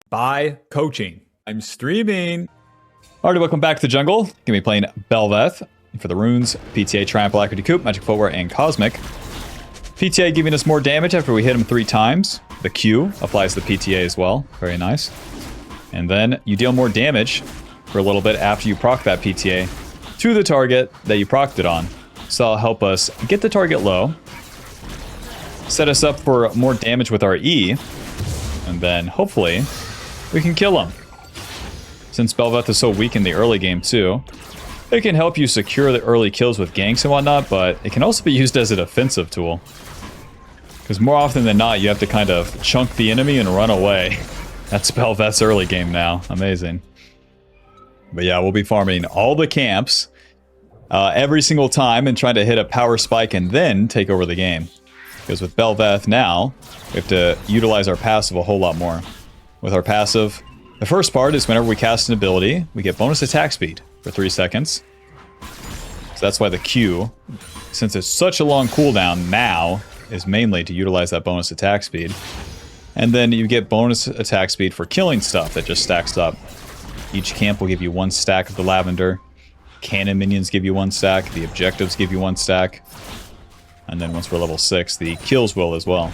by coaching. I'm streaming. Alright, welcome back to the jungle. Gonna be playing Bel'veth for the runes, PTA, Triumph, Alacrity, Coup, Magic Footwear, and Cosmic. PTA giving us more damage after we hit him 3 times. The Q applies to the PTA as well. Very nice. And then you deal more damage for a little bit after you proc that PTA to the target that you procced it on. So that'll help us get the target low, set us up for more damage with our E, and then hopefully we can kill him. Since Bel'veth is so weak in the early game too, it can help you secure the early kills with ganks and whatnot, but it can also be used as a defensive tool. Because more often than not, you have to kind of chunk the enemy and run away. That's Bel'veth's early game now. Amazing. But yeah, we'll be farming all the camps every single time and trying to hit a power spike and then take over the game. Because with Bel'veth now, we have to utilize our passive a whole lot more. With our passive, the first part is whenever we cast an ability, we get bonus attack speed for 3 seconds. So that's why the Q, since it's such a long cooldown now, is mainly to utilize that bonus attack speed. And then you get bonus attack speed for killing stuff that just stacks up. Each camp will give you 1 stack of the lavender. Cannon minions give you 1 stack. The objectives give you 1 stack. And then once we're level 6, the kills will as well.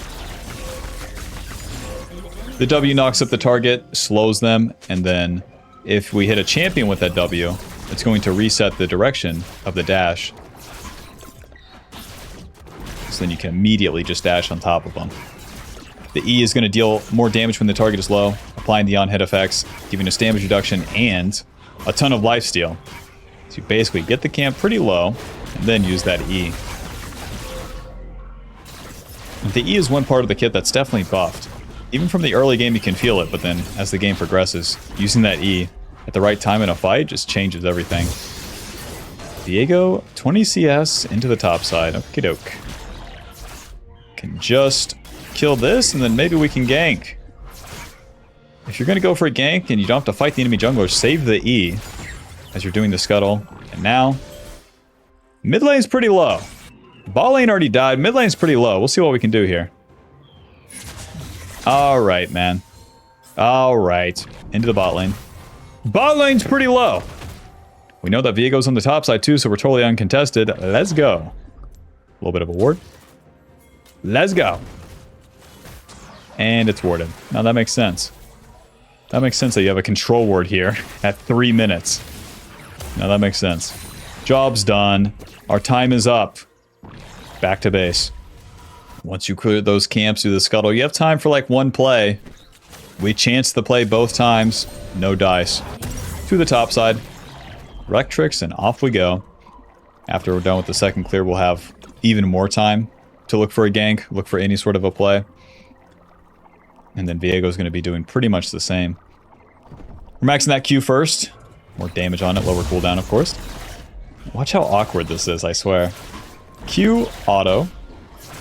The W knocks up the target, slows them, and then if we hit a champion with that W, it's going to reset the direction of the dash. So then you can immediately just dash on top of them. The E is going to deal more damage when the target is low, applying the on-hit effects, giving us damage reduction and a ton of lifesteal. So you basically get the camp pretty low, and then use that E. The E is one part of the kit that's definitely buffed. Even from the early game you can feel it, but then as the game progresses, using that E at the right time in a fight just changes everything. Diego, 20 CS into the top side. Okie doke. Can just kill this, and then maybe we can gank. If you're going to go for a gank and you don't have to fight the enemy jungler, save the E as you're doing the scuttle. And now, mid lane's pretty low. Bot lane already died. Mid lane's pretty low. We'll see what we can do here. Alright, man. Alright. Into the bot lane. Bot lane's pretty low. We know that Viego's on the top side too, so we're totally uncontested. Let's go. A little bit of a ward. Let's go. And it's warded. Now that makes sense. That makes sense that you have a control ward here at 3 minutes. Now that makes sense. Job's done. Our time is up. Back to base. Once you clear those camps, do the scuttle, you have time for like 1 play. We chance the play both times. No dice. To the top side. Rectrix, and off we go. After we're done with the second clear, we'll have even more time to look for a gank, look for any sort of a play. And then Viego's going to be doing pretty much the same. We're maxing that Q first. More damage on it, lower cooldown, of course. Watch how awkward this is, I swear. Q, auto.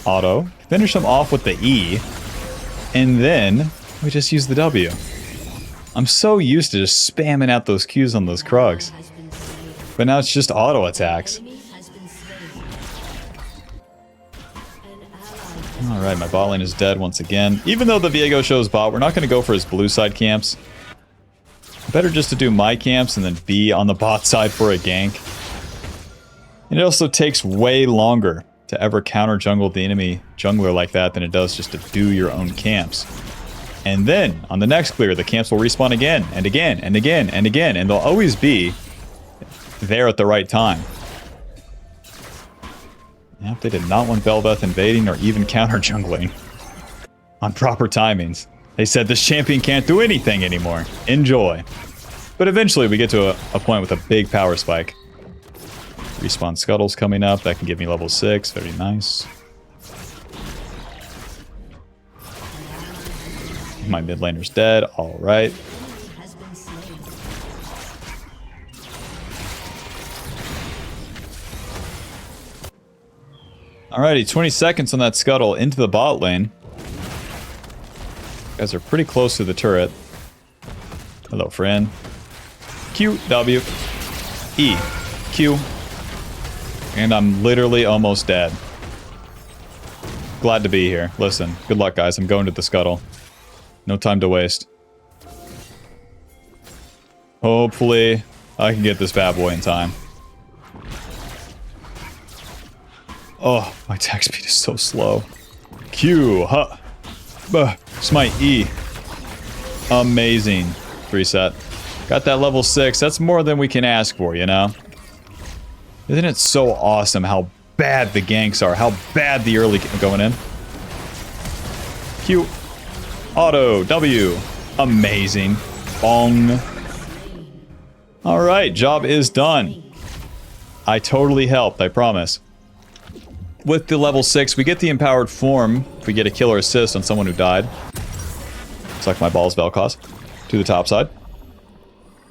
Auto. Finish them off with the E. And then we just use the W. I'm so used to just spamming out those Qs on those Krugs. But now it's just auto attacks. Alright, my bot lane is dead once again. Even though the Viego shows bot, we're not going to go for his blue side camps. Better just to do my camps and then be on the bot side for a gank. And it also takes way longer to ever counter jungle the enemy jungler like that than it does just to do your own camps. And then, on the next clear, the camps will respawn again, and again, and again, and again, and they'll always be there at the right time. Yep, they did not want Bel'veth invading or even counter jungling on proper timings. They said this champion can't do anything anymore. Enjoy. But eventually we get to a point with a big power spike. Respawn scuttle's coming up. That can give me level 6. Very nice. My mid laner's dead. Alright. Alrighty, 20 seconds on that scuttle into the bot lane. You guys are pretty close to the turret. Hello, friend. Q, W, E, Q. And I'm literally almost dead. Glad to be here. Listen, good luck, guys. I'm going to the scuttle. No time to waste. Hopefully, I can get this bad boy in time. Oh, my attack speed is so slow. Q, huh. Smite E. Amazing. Reset. Got that level 6. That's more than we can ask for, you know? Isn't it so awesome how bad the ganks are? How bad the early going in? Q. Auto. W. Amazing. Bong. Alright, job is done. I totally helped, I promise. With the level 6, we get the empowered form if we get a kill or assist on someone who died. Suck my balls, Vel'Koz. To the top side.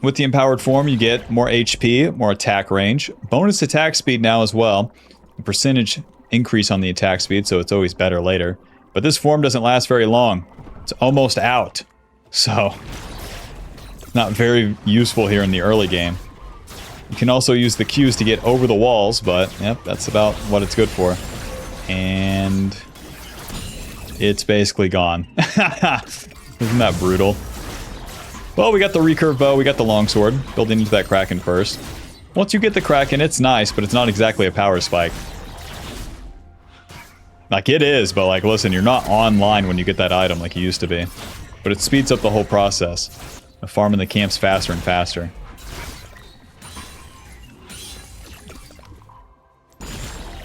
With the empowered form, you get more HP, more attack range, bonus attack speed now as well. A percentage increase on the attack speed, so it's always better later. But this form doesn't last very long. It's almost out. So, not very useful here in the early game. You can also use the Qs to get over the walls, but yep, that's about what it's good for. And it's basically gone. Isn't that brutal? Well, we got the recurve bow, we got the longsword, building into that Kraken first. Once you get the Kraken, it's nice, but it's not exactly a power spike. Like, it is, but like, listen, you're not online when you get that item like you used to be. But it speeds up the whole process of farming the camps faster and faster.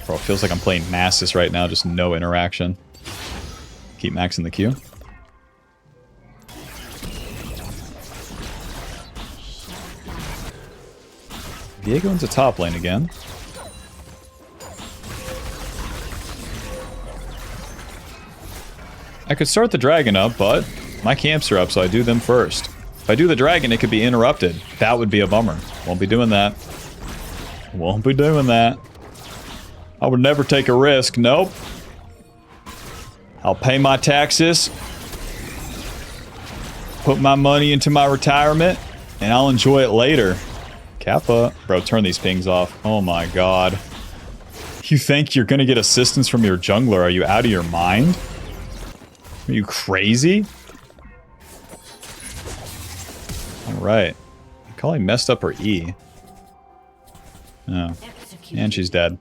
Bro, it feels like I'm playing Nasus right now, just no interaction. Keep maxing the Q. Diego into top lane again. I could start the dragon up, but my camps are up, so I do them first. If I do the dragon, it could be interrupted. That would be a bummer. Won't be doing that. Won't be doing that. I would never take a risk. Nope. I'll pay my taxes. Put my money into my retirement, and I'll enjoy it later. Kappa. Bro, turn these pings off. Oh my god. You think you're gonna get assistance from your jungler? Are you out of your mind? Are you crazy? Alright. Callie messed up her E. Oh. And she's dead.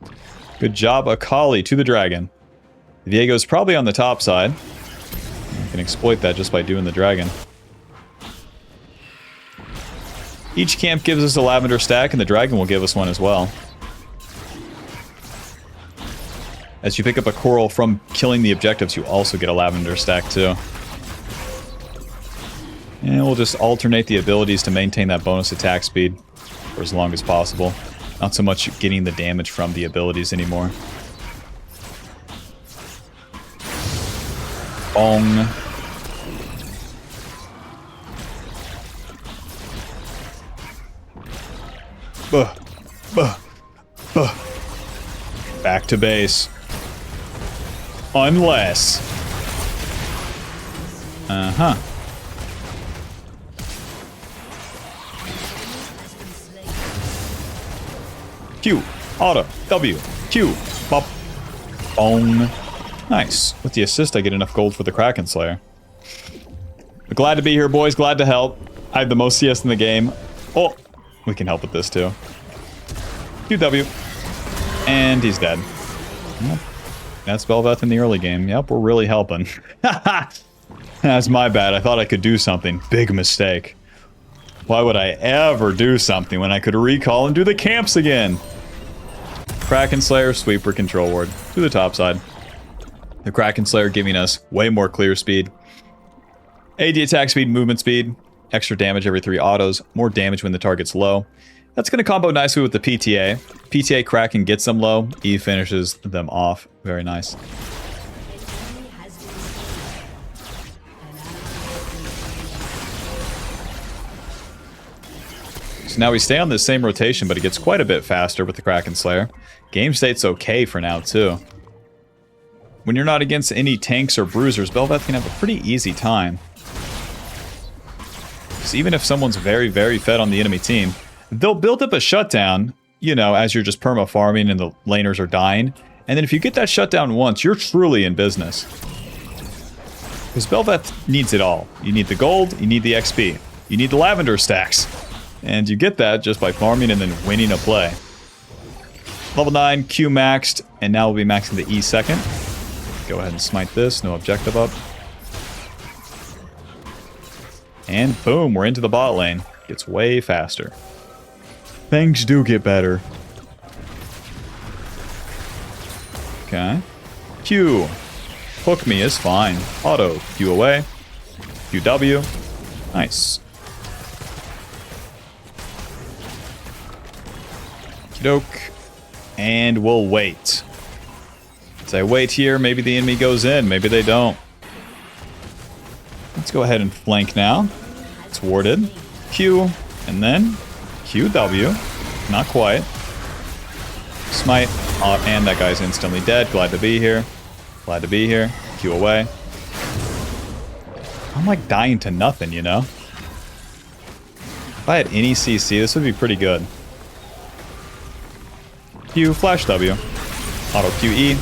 Good job, Akali, to the dragon. Viego's probably on the top side. I can exploit that just by doing the dragon. Each camp gives us a lavender stack, and the dragon will give us one as well. As you pick up a coral from killing the objectives, you also get a lavender stack too. And we'll just alternate the abilities to maintain that bonus attack speed for as long as possible. Not so much getting the damage from the abilities anymore. Bong. Back to base. Unless. Uh-huh. Q. Auto. W. Q. Bop. Bong. Nice. With the assist, I get enough gold for the Kraken Slayer. But glad to be here, boys. Glad to help. I have the most CS in the game. Oh, we can help with this, too. QW. And he's dead. Yep. That's Bel'veth in the early game. Yep, we're really helping. That's my bad. I thought I could do something. Big mistake. Why would I ever do something when I could recall and do the camps again? Kraken Slayer, Sweeper, Control Ward. To the top side. The Kraken Slayer giving us way more clear speed. AD attack speed, movement speed. Extra damage every 3 autos. More damage when the target's low. That's going to combo nicely with the PTA. PTA Kraken gets them low. E finishes them off. Very nice. So now we stay on this same rotation, but it gets quite a bit faster with the Kraken Slayer. Game state's okay for now, too. When you're not against any tanks or bruisers, Bel'veth can have a pretty easy time. Because even if someone's very, very fed on the enemy team, they'll build up a shutdown, you know, as you're just perma-farming and the laners are dying. And then if you get that shutdown once, you're truly in business. Because Bel'veth needs it all. You need the gold, you need the XP, you need the lavender stacks. And you get that just by farming and then winning a play. Level 9, Q maxed, and now we'll be maxing the E second. Go ahead and smite this, no objective up. And boom, we're into the bot lane. Gets way faster. Things do get better. Okay. Q. Hook me is fine. Auto. Q away. QW. Nice. Doke. And we'll wait. As I wait here, maybe the enemy goes in, maybe they don't. Let's go ahead and flank now. It's warded. Q, and then QW. Not quite. Smite. Oh, and that guy's instantly dead. Glad to be here. Glad to be here. Q away. I'm like dying to nothing, you know? If I had any CC, this would be pretty good. Q, flash W. Auto QE.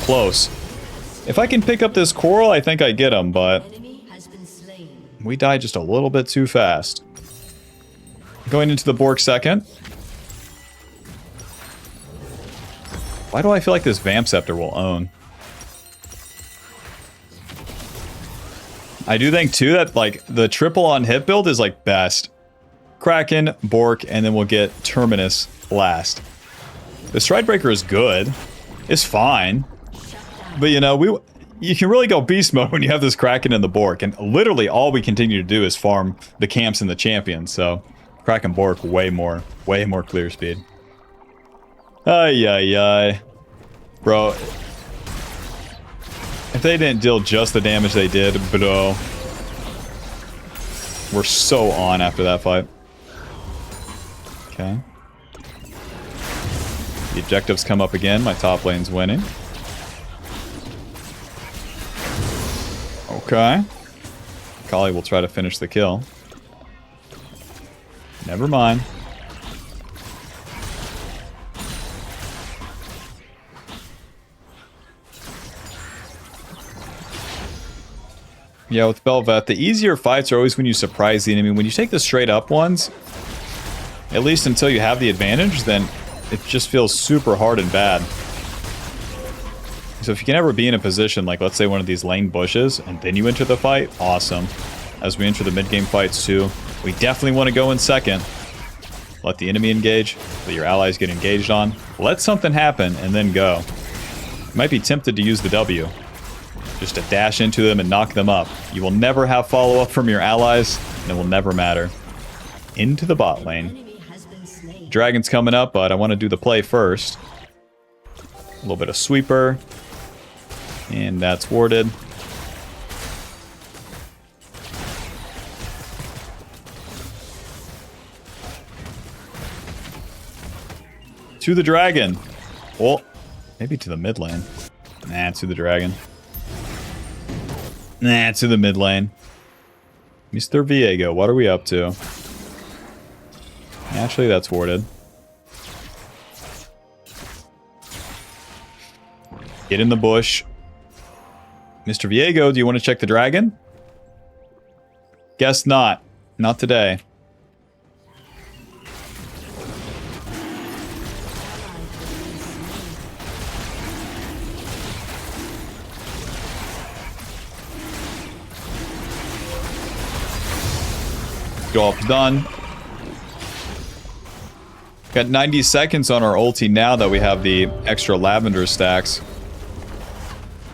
Close. If I can pick up this coral, I think I get him, but we died just a little bit too fast. Going into the Bork second. Why do I feel like this Vamp Scepter will own? I do think, too, that, like, the triple on hit build is, like, best. Kraken, Bork, and then we'll get Terminus last. The Stridebreaker is good. It's fine. But, you know, you can really go beast mode when you have this Kraken and the Bork. And literally all we continue to do is farm the camps and the champions. So, Kraken Bork, way more clear speed. Ay. Bro. If they didn't deal just the damage they did, bro. We're so on after that fight. Okay. The objectives come up again. My top lane's winning. Okay. Kali will try to finish the kill. Never mind. Yeah, with Bel'veth, the easier fights are always when you surprise the enemy. When you take the straight up ones, at least until you have the advantage, then it just feels super hard and bad. So if you can ever be in a position, like let's say one of these lane bushes, and then you enter the fight, awesome. As we enter the mid-game fights too, we definitely want to go in second. Let the enemy engage, let your allies get engaged on. Let something happen, and then go. You might be tempted to use the W. Just to dash into them and knock them up. You will never have follow-up from your allies, and it will never matter. Into the bot lane. Dragon's coming up, but I want to do the play first. A little bit of sweeper. And that's warded. To the dragon. Well, maybe to the mid lane. Nah, to the dragon. Nah, to the mid lane. Mr. Viego, what are we up to? Actually, that's warded. Get in the bush. Mr. Viego, do you want to check the dragon? Guess not. Not today. Job's done. Got 90 seconds on our ulti now that we have the extra lavender stacks.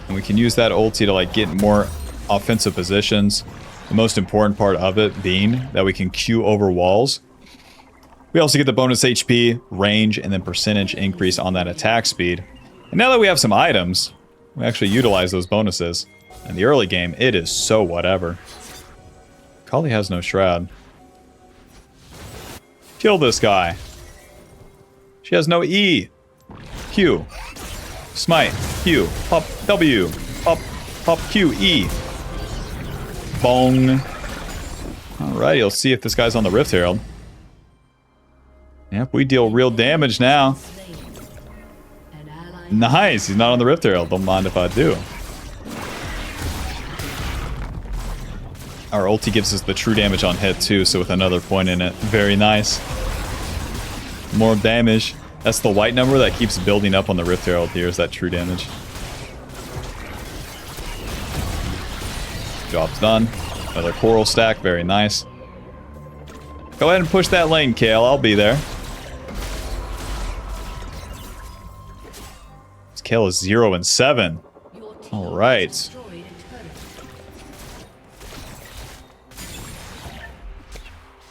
And we can use that ulti to like get more offensive positions. The most important part of it being that we can Q over walls. We also get the bonus HP, range, and then percentage increase on that attack speed. And now that we have some items, we actually utilize those bonuses. In the early game, it is so whatever. Kali has no shroud. Kill this guy. She has no E. Q. Smite. Q. Pop W. Pop Q. E. Bong. Alrighty, let's see if this guy's on the Rift Herald. Yep, we deal real damage now. Nice, he's not on the Rift Herald. Don't mind if I do. Our ulti gives us the true damage on hit too, so with another point in it. Very nice. More damage. That's the white number that keeps building up on the Rift Herald here, is that true damage. Job's done. Another coral stack, very nice. Go ahead and push that lane, Kale, I'll be there. This Kale is 0 and 7. Alright.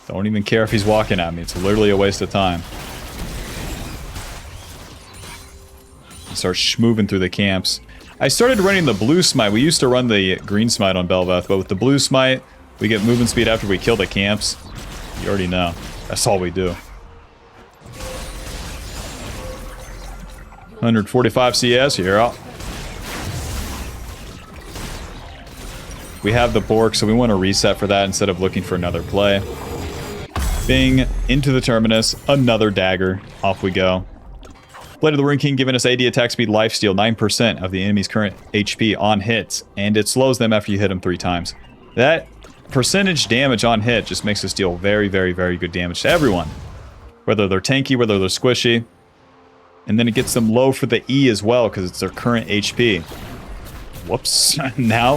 Don't even care if he's walking at me, it's literally a waste of time. Start schmoving through the camps. I started running the blue smite. We used to run the green smite on Bel'veth, but with the blue smite, we get movement speed after we kill the camps. You already know. That's all we do. 145 CS, you're out. We have the Bork, so we want to reset for that instead of looking for another play. Bing, into the terminus, another dagger. Off we go. Blade of the Rune King giving us 80 attack speed, lifesteal, 9% of the enemy's current HP on hits, and it slows them after you hit them 3 times. That percentage damage on hit just makes us deal very, very, very good damage to everyone. Whether they're tanky, whether they're squishy. And then it gets them low for the E as well, because it's their current HP. Whoops. Now,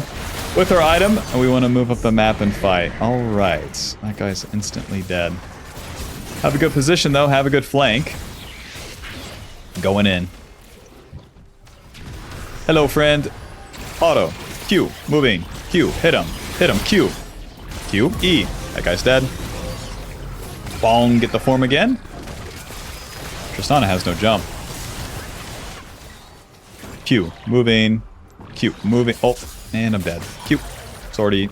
with our item, we want to move up the map and fight. Alright. That guy's instantly dead. Have a good position, though. Have a good flank. Going in. Hello, friend. Auto. Q. Moving. Q. Hit him. Hit him. Q. Q. E. That guy's dead. Bong. Get the form again. Tristana has no jump. Q. Moving. Q. Moving. Oh. And I'm dead. Q. It's already...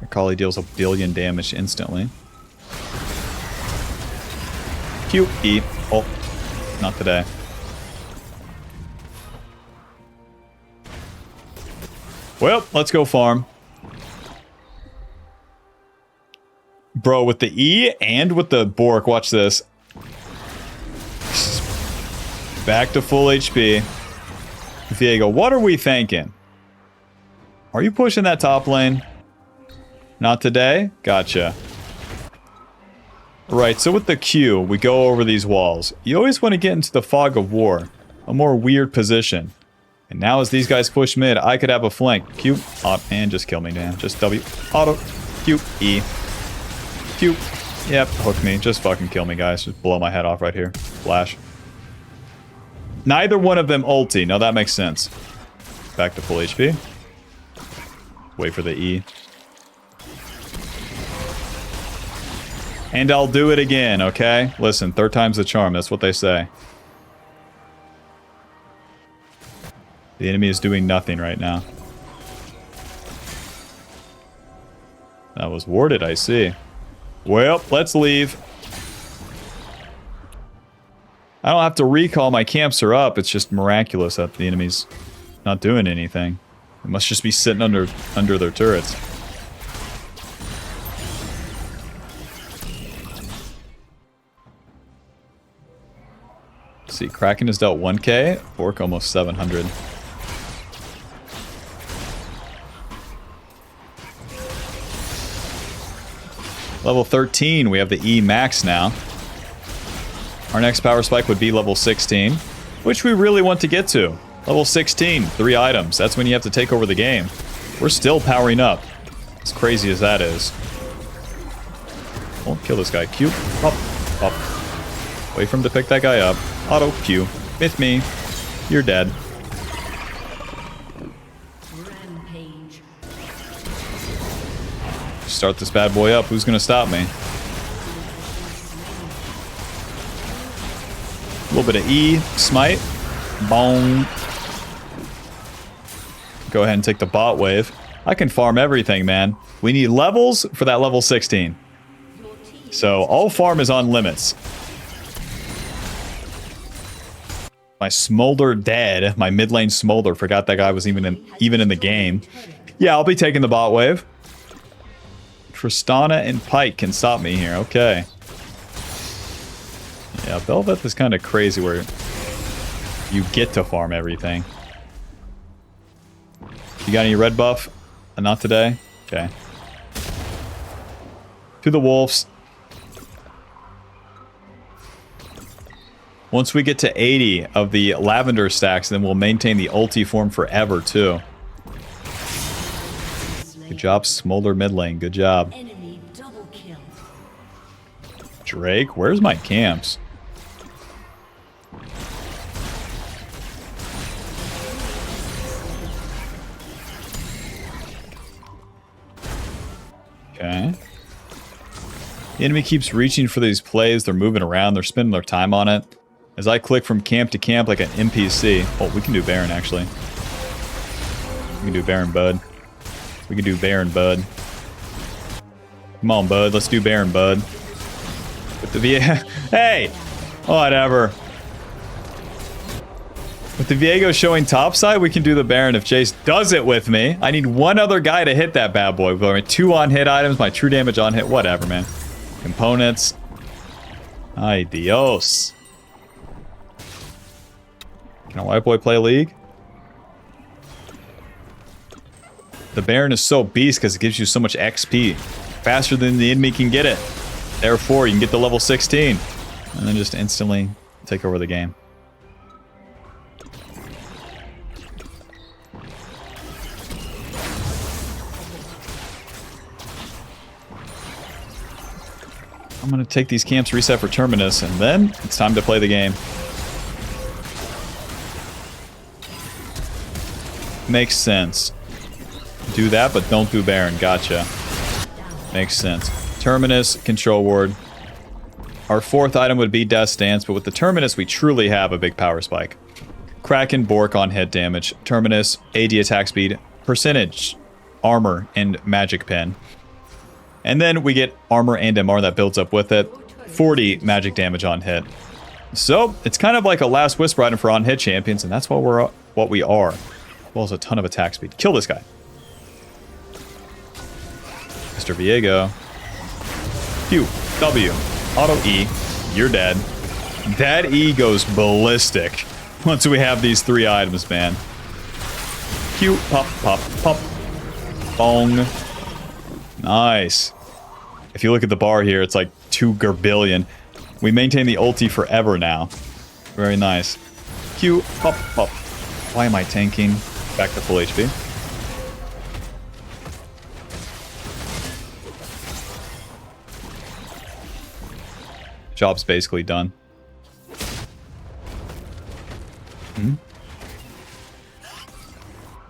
Akali deals 1 billion damage instantly. Q. E. Oh. Not today. Well, let's go farm. Bro, with the E and with the Bork, watch this. Back to full HP. Viego, what are we thinking? Are you pushing that top lane? Not today? Gotcha. Right, so with the Q, we go over these walls. You always want to get into the fog of war. A more weird position. And now as these guys push mid, I could have a flank. Q, and just kill me, man. Just W, auto, Q, E. Q, yep, hook me. Just fucking kill me, guys. Just blow my head off right here. Flash. Neither one of them ulti. No, that makes sense. Back to full HP. Wait for the E. And I'll do it again, okay? Listen, 3rd time's the charm. That's what they say. The enemy is doing nothing right now. That was warded, I see. Well, let's leave. I don't have to recall. My camps are up. It's just miraculous that the enemy's not doing anything. It must just be sitting under their turrets. See, Kraken has dealt 1k, Bork almost 700. Level 13, we have the E max now. Our next power spike would be level 16, which we really want to get to. Level 16, 3 items. That's when you have to take over the game. We're still powering up. As crazy as that is. Won't kill this guy. Q. Up. Up. Wait for him to pick that guy up. Auto Q. With me. You're dead. Rampage. Start this bad boy up. Who's gonna stop me? A little bit of E. Smite. Bong. Go ahead and take the bot wave. I can farm everything, man. We need levels for that level 16. So all farm is on limits. My Smolder dead. My mid lane Smolder. Forgot that guy was even in the game. Yeah, I'll be taking the bot wave. Tristana and Pike can stop me here. Okay. Yeah, Bel'veth is kind of crazy where you get to farm everything. You got any red buff? Not today? Okay. To the wolves. Once we get to 80 of the lavender stacks, then we'll maintain the ulti form forever, too. Good job, Smolder mid lane. Good job. Enemy double kill. Drake, where's my camps? Okay. The enemy keeps reaching for these plays. They're moving around. They're spending their time on it. As I click from camp to camp like an NPC. Oh, we can do Baron, actually. We can do Baron, bud. We can do Baron, bud. Come on, bud. Let's do Baron, bud. With the hey! Whatever. With the Viego showing topside, we can do the Baron if Jace does it with me. I need one other guy to hit that bad boy. With my 2 on-hit items, my true damage on hit, whatever, man. Components. Ay, Dios. Can a white boy play League? The Baron is so beast because it gives you so much XP. Faster than the enemy can get it. Therefore, you can get to level 16. And then just instantly take over the game. I'm going to take these camps, reset for Terminus, and then it's time to play the game. Makes sense. Do that, but don't do Baron. Gotcha. Makes sense. Terminus, Control Ward. Our 4th item would be Death Stance, but with the Terminus, we truly have a big power spike. Kraken, Bork on hit damage. Terminus, AD attack speed, percentage, armor, and magic pen. And then we get armor and MR that builds up with it. 40 magic damage on hit. So, it's kind of like a last whisper item for on-hit champions, and that's what we are. As well as a ton of attack speed. Kill this guy. Mr. Viego. Q, W, auto E, you're dead. That E goes ballistic once we have these 3 items, man. Q, pop, pop, pop. Bong. Nice. If you look at the bar here, it's like 2 gerbillion. We maintain the ulti forever now. Very nice. Q, pop, pop. Why am I tanking? Back to full HP. Job's basically done.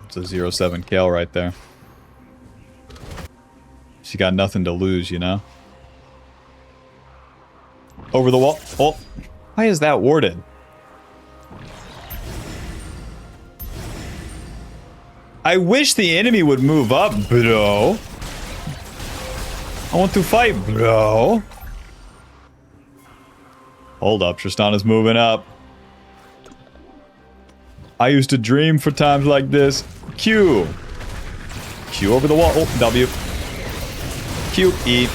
It's a 0-7 KL right there. She got nothing to lose, you know? Over the wall. Oh, why is that warded? I wish the enemy would move up, bro. I want to fight, bro. Hold up, Tristana's moving up. I used to dream for times like this. Q. Q over the wall. Oh, W. Q, E.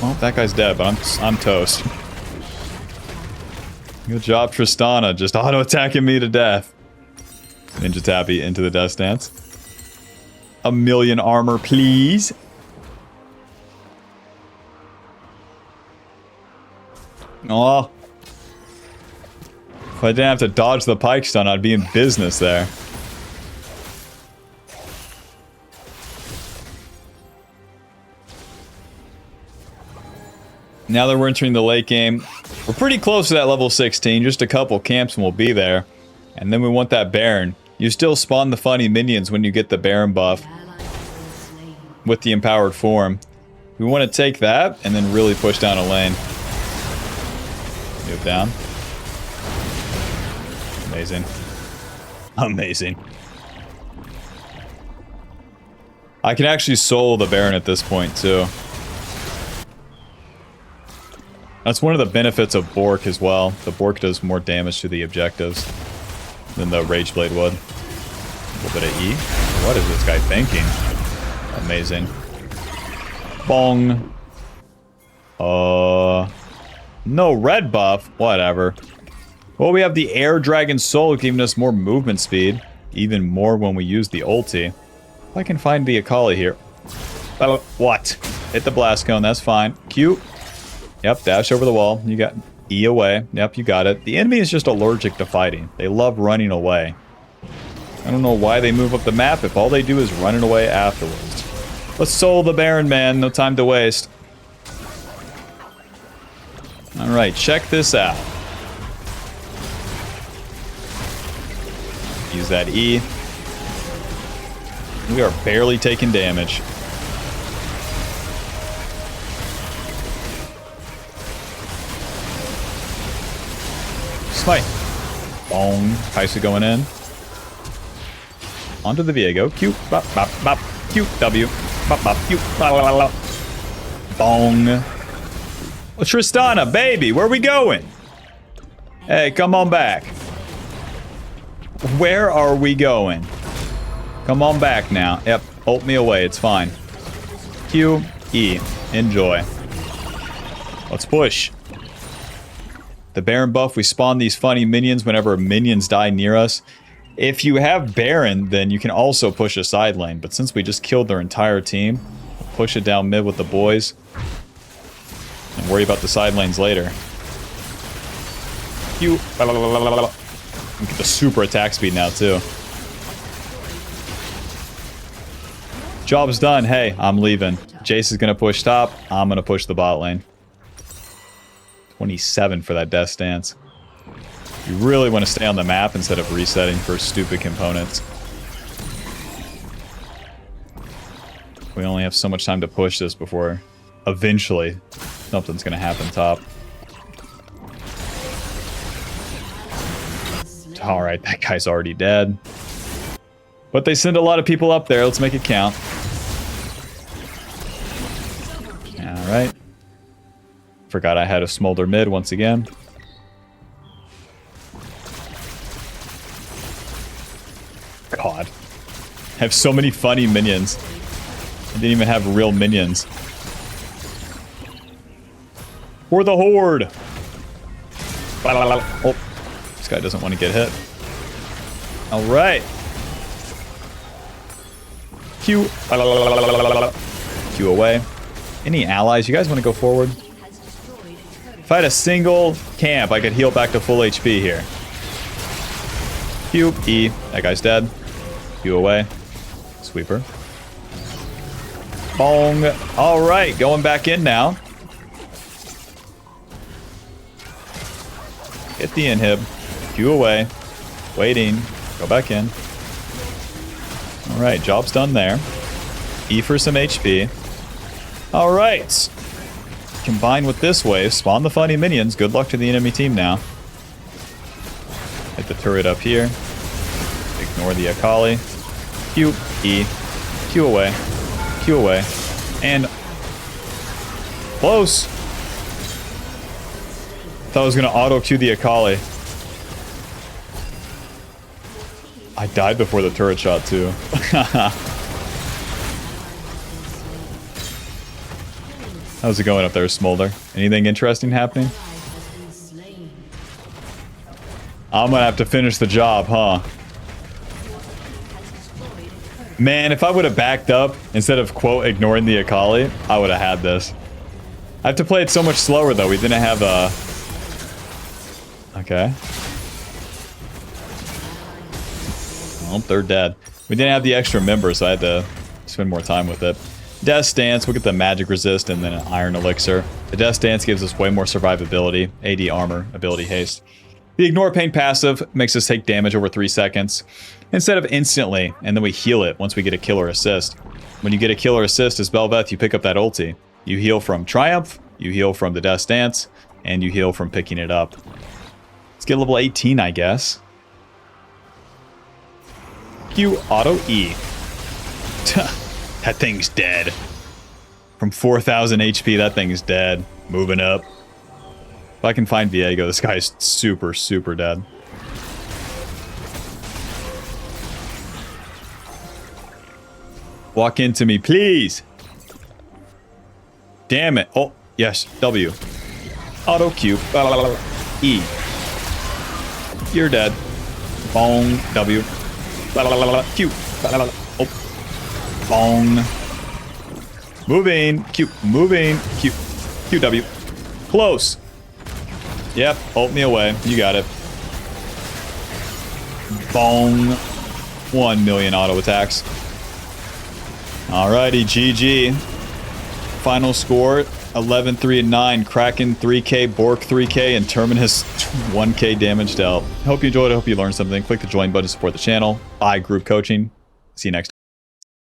Well, that guy's dead, but I'm toast. Good job, Tristana. Just auto-attacking me to death. Ninja Tappy into the Death Stance. 1,000,000 armor, please. Oh. If I didn't have to dodge the pike stun, I'd be in business there. Now that we're entering the late game, we're pretty close to that level 16. Just a couple camps and we'll be there. And then we want that Baron. You still spawn the funny minions when you get the Baron buff with the empowered form. We want to take that and then really push down a lane. Move down. Amazing. Amazing. I can actually soul the Baron at this point too. That's one of the benefits of Bork as well. The Bork does more damage to the objectives than the Rage Blade would. A little bit of E. What is this guy thinking? Amazing. Bong. No red buff. Whatever. Well, we have the Air Dragon Soul giving us more movement speed. Even more when we use the ulti. If I can find the Akali here. What? Hit the blast cone. That's fine. Q. Yep, dash over the wall. You got E away. Yep, you got it. The enemy is just allergic to fighting. They love running away. I don't know why they move up the map if all they do is running away afterwards. Let's soul the Baron, man. No time to waste. Alright, check this out. Use that E. We are barely taking damage. Smite. Boom. Kai'Sa going in. Onto the Viego. Q. Bop, bop, bop. Q. W. Bop, bop. Q. La, la, la, la. Bong. Oh, Tristana, baby, where are we going? Hey, come on back. Where are we going? Come on back now. Yep, ult me away, it's fine. Q, E, enjoy. Let's push. The Baron buff, we spawn these funny minions whenever minions die near us. If you have Baron, then you can also push a side lane, but since we just killed their entire team, we'll push it down mid with the boys. And worry about the side lanes later. Q. We get the super attack speed now, too. Job's done. Hey, I'm leaving. Jace is going to push top. I'm going to push the bot lane. 27 for that death stance. You really want to stay on the map instead of resetting for stupid components. We only have so much time to push this before eventually something's gonna happen top. Alright, that guy's already dead. But they send a lot of people up there. Let's make it count. Alright. Forgot I had a smolder mid once again. God. I have so many funny minions. I didn't even have real minions. For the horde! Oh, this guy doesn't want to get hit. Alright. Q. Q away. Any allies? You guys want to go forward? If I had a single camp, I could heal back to full HP here. Q. E. That guy's dead. Q away. Sweeper. Bong. Alright, going back in now. Get the inhib. Q away. Waiting. Go back in. Alright, job's done there. E for some HP. Alright. Combine with this wave. Spawn the funny minions. Good luck to the enemy team now. Hit the turret up here. Ignore the Akali. Q. E. Q away. Q away. And... close! Thought I was gonna auto-Q the Akali. I died before the turret shot, too. How's it going up there, Smolder? Anything interesting happening? I'm gonna have to finish the job, huh? Man, if I would have backed up instead of, quote, ignoring the Akali, I would have had this. I have to play it so much slower, though. We didn't have a... Okay. Well, they're dead. We didn't have the extra member, so I had to spend more time with it. Death Stance, we'll get the magic resist and then an iron elixir. The Death Stance gives us way more survivability, AD armor, ability haste. The Ignore Pain passive makes us take damage over 3 seconds instead of instantly, and then we heal it once we get a kill or assist. When you get a kill or assist as Bel'veth, you pick up that ulti. You heal from Triumph, you heal from the Death Stance, and you heal from picking it up. Let's get level 18, I guess. Q auto E. That thing's dead. From 4,000 HP, that thing is dead. Moving up. If I can find Viego, this guy's super, super dead. Walk into me, please. Damn it. Oh, yes. W. Auto Q. E. You're dead. Bong. W. Q. Oh. Bong. Moving. Q. Moving. Q. QW. Close. Yep. Ult me away. You got it. Bong. 1 million auto attacks. Alrighty. GG. Final score 11-3-9. Kraken 3k, Bork 3k, and Terminus 1k damage dealt. Hope you enjoyed it. Hope you learned something. Click the join button to support the channel. Buy group coaching. See you next time.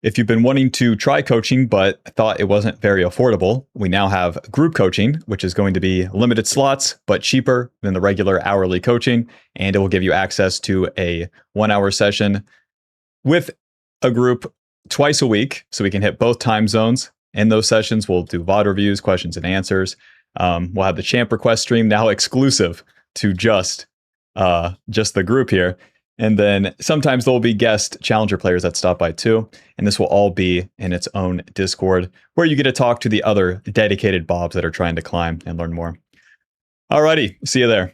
If you've been wanting to try coaching but thought it wasn't very affordable, we now have group coaching, which is going to be limited slots but cheaper than the regular hourly coaching, and it will give you access to a 1-hour session with a group twice a week, so we can hit both time zones. In those sessions, we'll do VOD reviews, questions and answers. We'll have the champ request stream now exclusive to just the group here. And then sometimes there'll be guest challenger players that stop by too. And this will all be in its own Discord where you get to talk to the other dedicated bobs that are trying to climb and learn more. Alrighty, see you there.